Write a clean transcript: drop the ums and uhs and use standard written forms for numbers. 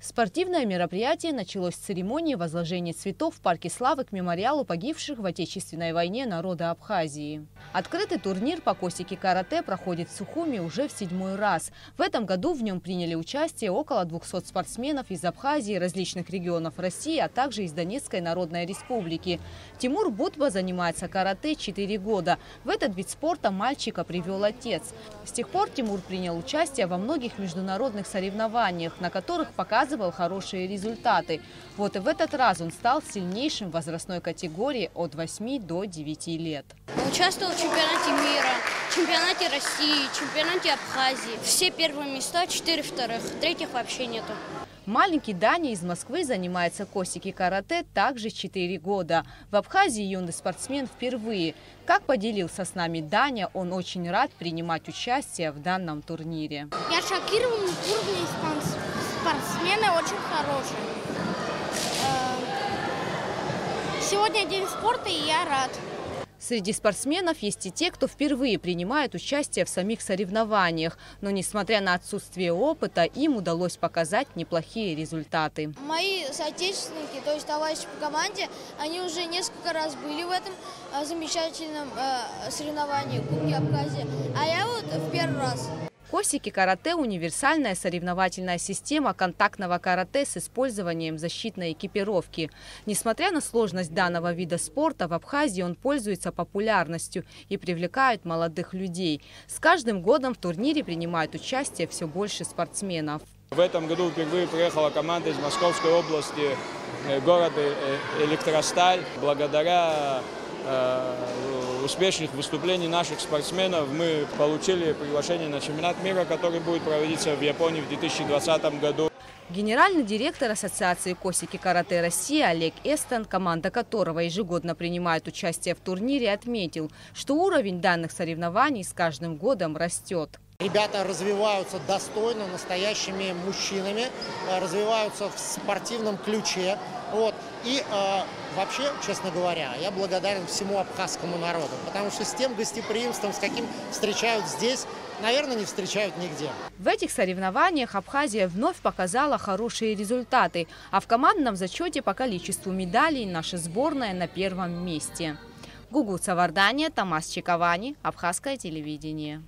Спортивное мероприятие началось с церемонии возложения цветов в Парке Славы к мемориалу погибших в Отечественной войне народа Абхазии. Открытый турнир по косики-карате проходит в Сухуми уже в 7-й раз. В этом году в нем приняли участие около 200 спортсменов из Абхазии, различных регионов России, а также из Донецкой Народной Республики. Тимур Бутба занимается карате 4 года. В этот вид спорта мальчика привел отец. С тех пор Тимур принял участие во многих международных соревнованиях, на которых показывал хорошие результаты. Вот и в этот раз он стал сильнейшим в возрастной категории от 8 до 9 лет. Участвовал в чемпионате мира, чемпионате России, чемпионате Абхазии. Все первые места, 4 вторых, третьих вообще нету. Маленький Даня из Москвы занимается косики-карате также 4 года. В Абхазии юный спортсмен впервые. Как поделился с нами Даня, он очень рад принимать участие в данном турнире. Я шокирован, уровень спортсмены очень хорошие. Сегодня день спорта, и я рад. Среди спортсменов есть и те, кто впервые принимает участие в самих соревнованиях. Но, несмотря на отсутствие опыта, им удалось показать неплохие результаты. Мои соотечественники, то есть товарищи по команде, они уже несколько раз были в этом замечательном соревновании Кубке Абхазии. А я вот в первый раз. Косики-карате – универсальная соревновательная система контактного карате с использованием защитной экипировки. Несмотря на сложность данного вида спорта, в Абхазии он пользуется популярностью и привлекает молодых людей. С каждым годом в турнире принимают участие все больше спортсменов. В этом году впервые приехала команда из Московской области, города Электросталь. Благодаря успешных выступлений наших спортсменов мы получили приглашение на чемпионат мира, который будет проводиться в Японии в 2020 году. Генеральный директор Ассоциации косики-карате России Олег Эстон, команда которого ежегодно принимает участие в турнире, отметил, что уровень данных соревнований с каждым годом растет. Ребята развиваются достойно, настоящими мужчинами, развиваются в спортивном ключе. И вообще, честно говоря, я благодарен всему абхазскому народу, потому что с тем гостеприимством, с каким встречают здесь, наверное, не встречают нигде. В этих соревнованиях Абхазия вновь показала хорошие результаты, а в командном зачете по количеству медалей наша сборная на первом месте. Гугу Цавардания, Томас Чиковани, Абхазское телевидение.